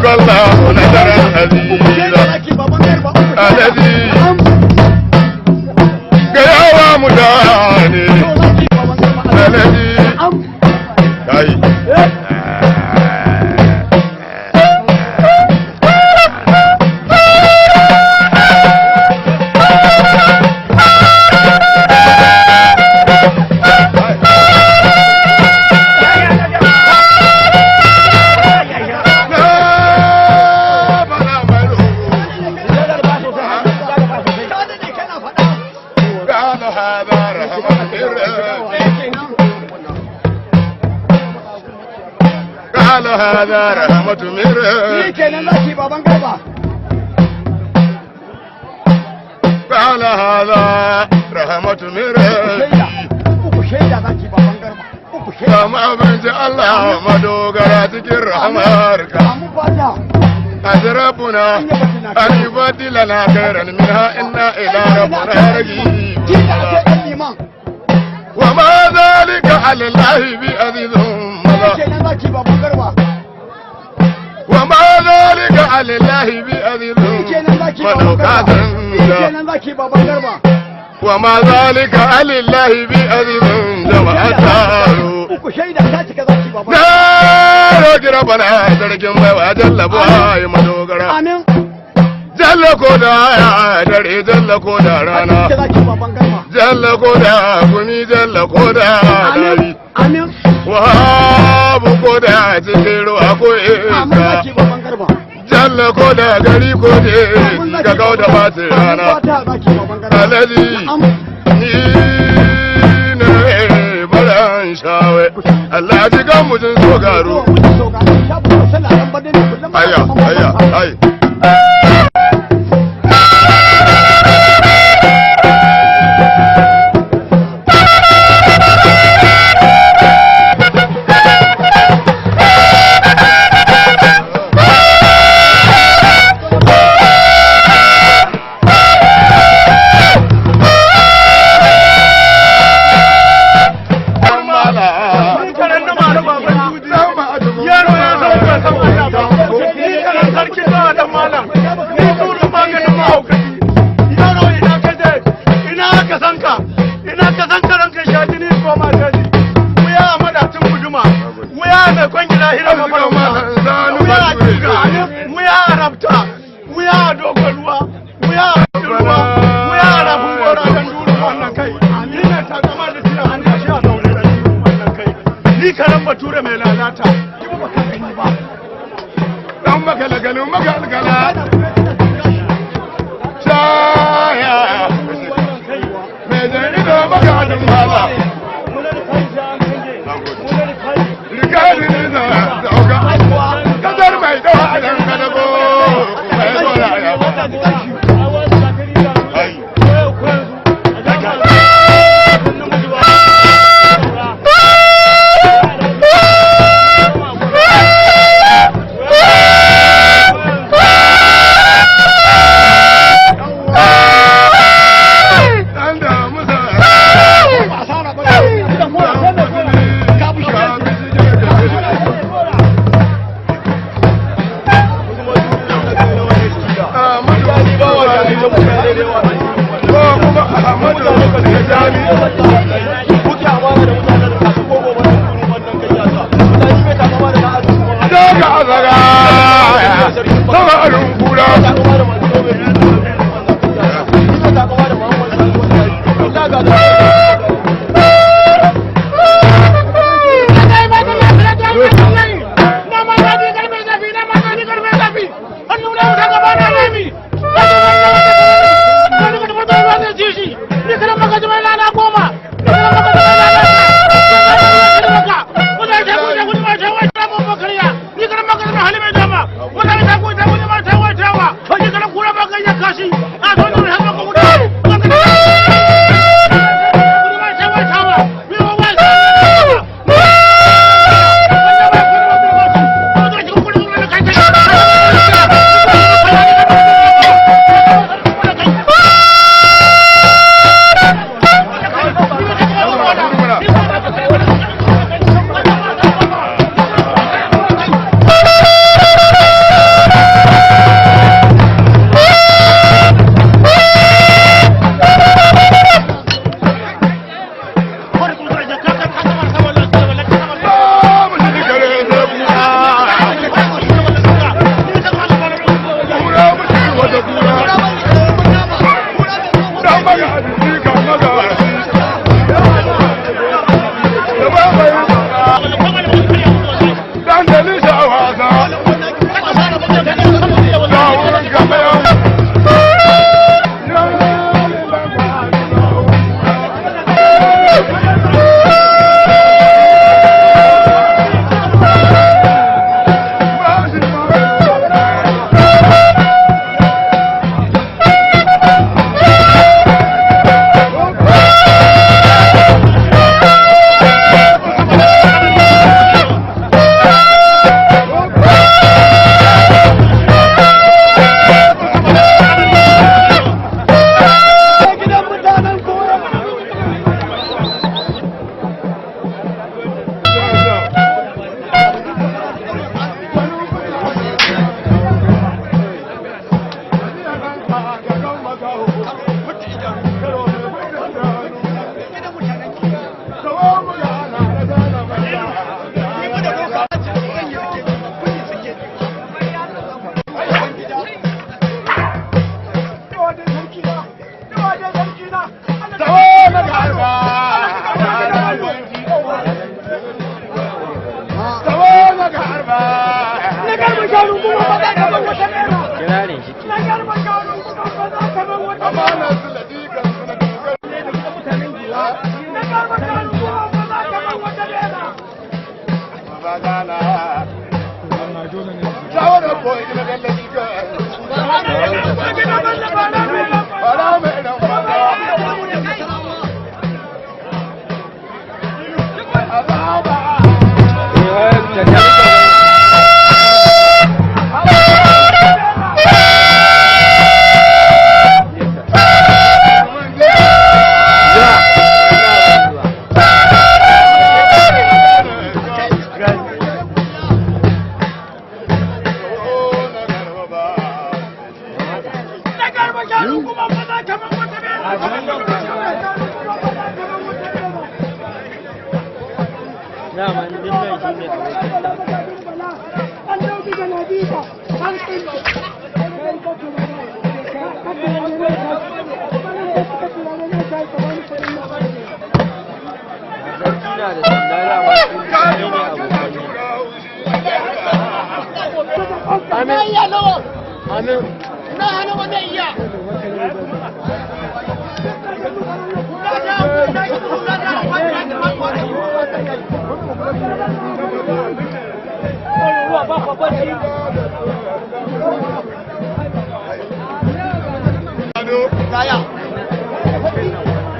الله نذرا عزيزا الذي قياوى مداني الذي هذا رحمة من قال هذا رحمة من كما بنت الله مدوغراتك الرحمارك أزربنا أن يبدلنا خيرا منها إنا إلى ربنا رجيم وما ذلك على الله بعزيز وما ذلك على الله بعزيز وما ذلك على الله بعزيز نار ربنا تركم وجل بواي مدوغرا جل كودا دري جل كودا رانا جل كودا كمي جل كودا داري وهاب كودا تكيرو أكو إيسا جل كودا دري كودي كاكودا باترانا الذي نيني بلان شاوي الله جيكا مجن سوغارو هيا هيا هيا Ni kana magana halime dama. Wannan ta ko ta kirarin shi ke amana su ladikan su na dokar magana shawarar ko ina ga ladikan fara mai dan fara azaba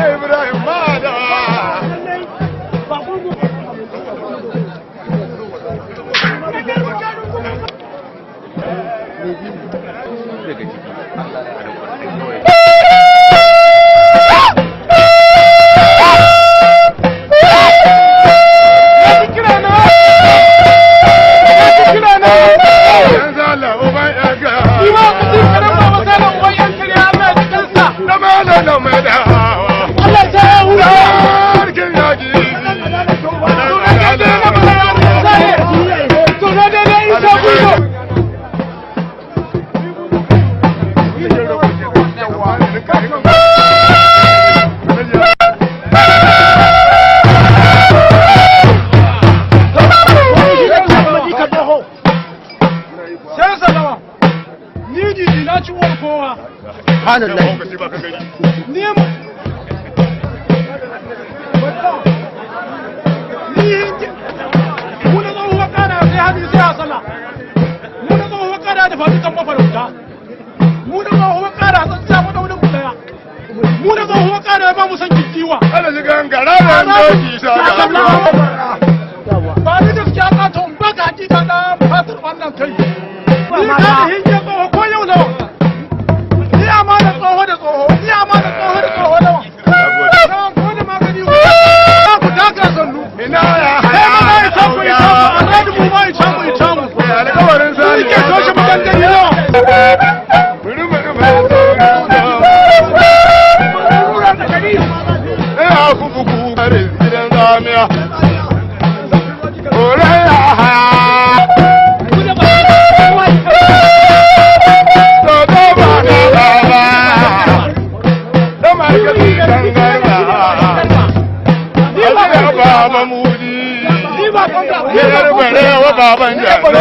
Ibrahim Mada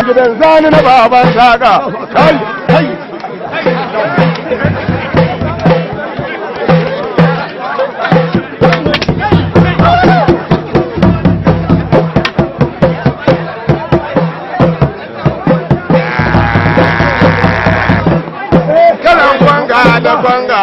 gidan zani na baban saka kai kai kalan kwanga da kwanga